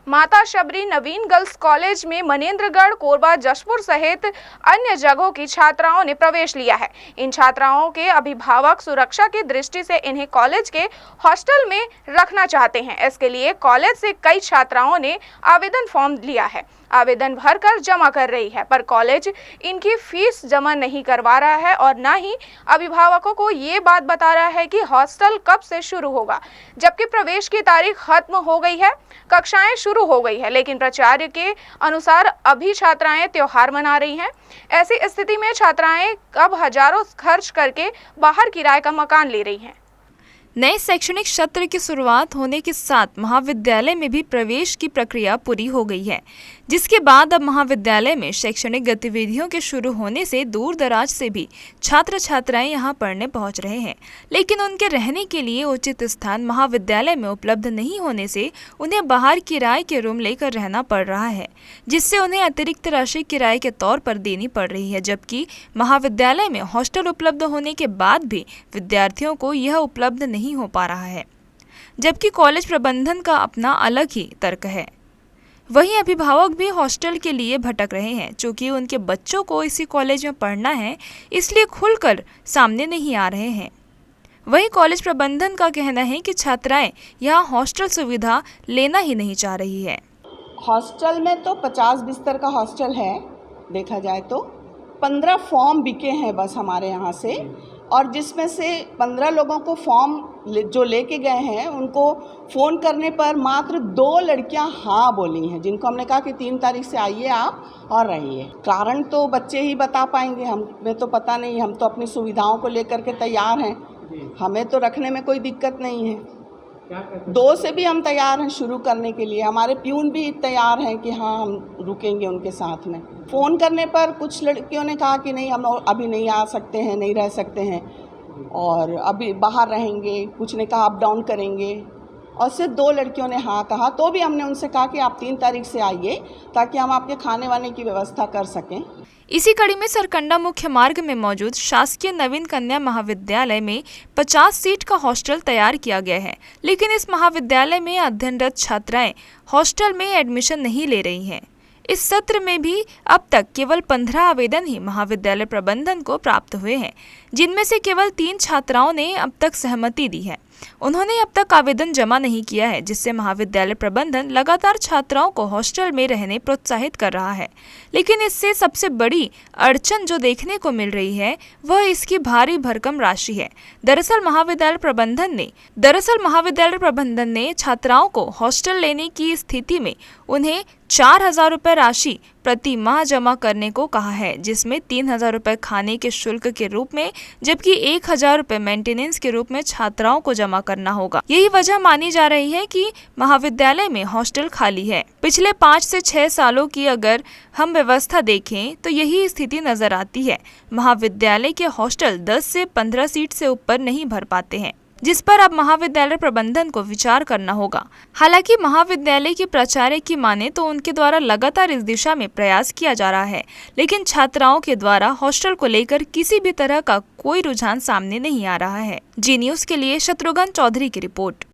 माता शबरी नवीन girls college में मनेंद्रगढ़, कोरबा, जशपुर सहित अन्य जगहों की छात्राओं ने प्रवेश लिया है। इन छात्राओं के अभिभावक सुरक्षा की दृष्टि से इन्हें कॉलेज के हॉस्टल में रखना चाहते हैं। इसके लिए कॉलेज से कई छात्राओं ने आवेदन फॉर्म लिया है, आवेदन भरकर जमा कर रही है, पर कॉलेज इनकी फीस जमा नहीं करवा रहा है और न ही अभिभावकों को ये बात बता रहा है कि हॉस्टल कब से शुरू होगा, जबकि प्रवेश की तारीख खत्म हो गई है, कक्षाएं शुरू हो गई है, लेकिन प्राचार्य के अनुसार अभी छात्राएं त्योहार मना रही हैं। ऐसी स्थिति में छात्राएं अब हजारों खर्च करके बाहर किराए का मकान ले रही हैं। नए शैक्षणिक सत्र की शुरुआत होने के साथ महाविद्यालय में भी प्रवेश की प्रक्रिया पूरी हो गई है, जिसके बाद अब महाविद्यालय में शैक्षणिक गतिविधियों के शुरू होने से दूर दराज से भी छात्र छात्राएं यहां पढ़ने पहुंच रहे हैं। लेकिन उनके रहने के लिए उचित स्थान महाविद्यालय में उपलब्ध नहीं होने से उन्हें बाहर किराए के रूम लेकर रहना पड़ रहा है, जिससे उन्हें अतिरिक्त राशि किराए के तौर पर देनी पड़ रही है। जबकि महाविद्यालय में हॉस्टल उपलब्ध होने के बाद भी विद्यार्थियों को यह उपलब्ध नहीं हो पा रहा है, जबकि कॉलेज प्रबंधन का अपना अलग ही तर्क है। वहीं अभिभावक भी हॉस्टल के लिए भटक रहे हैं, चूंकि उनके बच्चों को इसी कॉलेज में पढ़ना है, इसलिए खुलकर सामने नहीं आ रहे हैं। वहीं कॉलेज प्रबंधन का कहना है कि छात्राएं यहां हॉस्टल सुविधा लेना ही नहीं चाह रही है। हॉस्टल में तो 50 बिस्तर का हॉस्टल है, देखा जाए तो 15 फॉर्म बिके हैं बस हमारे यहाँ से, और जिसमें से 15 लोगों को फॉर्म जो लेके गए हैं उनको फ़ोन करने पर मात्र 2 लड़कियां हाँ बोली हैं, जिनको हमने कहा कि 3 तारीख से आइए आप और रहिए। कारण तो बच्चे ही बता पाएंगे, हमें तो पता नहीं। हम तो अपनी सुविधाओं को लेकर के तैयार हैं, हमें तो रखने में कोई दिक्कत नहीं है। 2 से भी हम तैयार हैं शुरू करने के लिए। हमारे प्यून भी तैयार हैं कि हाँ हम रुकेंगे उनके साथ में। फ़ोन करने पर कुछ लड़कियों ने कहा कि नहीं, हम अभी नहीं आ सकते हैं, नहीं रह सकते हैं और अभी बाहर रहेंगे। कुछ ने कहा अप डाउन करेंगे, और सिर्फ 2 लड़कियों ने हाँ कहा। तो भी हमने उनसे कहा कि आप 3 तारीख से आइए ताकि हम आपके खाने वाने की व्यवस्था कर सकें। इसी कड़ी में सरकंडा मुख्य मार्ग में मौजूद शासकीय नवीन कन्या महाविद्यालय में 50 सीट का हॉस्टल तैयार किया गया है, लेकिन इस महाविद्यालय में अध्ययनरत छात्राएं हॉस्टल में एडमिशन नहीं ले रही हैं। इस सत्र में भी अब तक केवल 15 आवेदन ही महाविद्यालय प्रबंधन को प्राप्त हुए हैं, जिनमें से केवल 3 छात्राओं ने अब तक सहमति दी है। उन्होंने अब तक आवेदन जमा नहीं किया है, जिससे महाविद्यालय प्रबंधन लगातार छात्राओं को हॉस्टल में रहने प्रोत्साहित कर रहा है। लेकिन इससे सबसे बड़ी अड़चन जो देखने को मिल रही है वह इसकी भारी भरकम राशि है। दरअसल महाविद्यालय प्रबंधन ने छात्राओं को हॉस्टल लेने की स्थिति में उन्हें 4,000 रुपये राशि प्रति माह जमा करने को कहा है, जिसमें 3,000 रुपये खाने के शुल्क के रूप में, जबकि 1,000 रुपये मेंटेनेंस के रूप में छात्राओं को जमा करना होगा। यही वजह मानी जा रही है कि महाविद्यालय में हॉस्टल खाली है। पिछले 5 से 6 सालों की अगर हम व्यवस्था देखें तो यही स्थिति नजर आती है। महाविद्यालय के हॉस्टल 10 से 15 सीट से ऊपर नहीं भर पाते हैं, जिस पर अब महाविद्यालय प्रबंधन को विचार करना होगा। हालांकि महाविद्यालय की प्राचार्य की माने तो उनके द्वारा लगातार इस दिशा में प्रयास किया जा रहा है, लेकिन छात्राओं के द्वारा हॉस्टल को लेकर किसी भी तरह का कोई रुझान सामने नहीं आ रहा है। जी न्यूज़ के लिए शत्रुघ्न चौधरी की रिपोर्ट।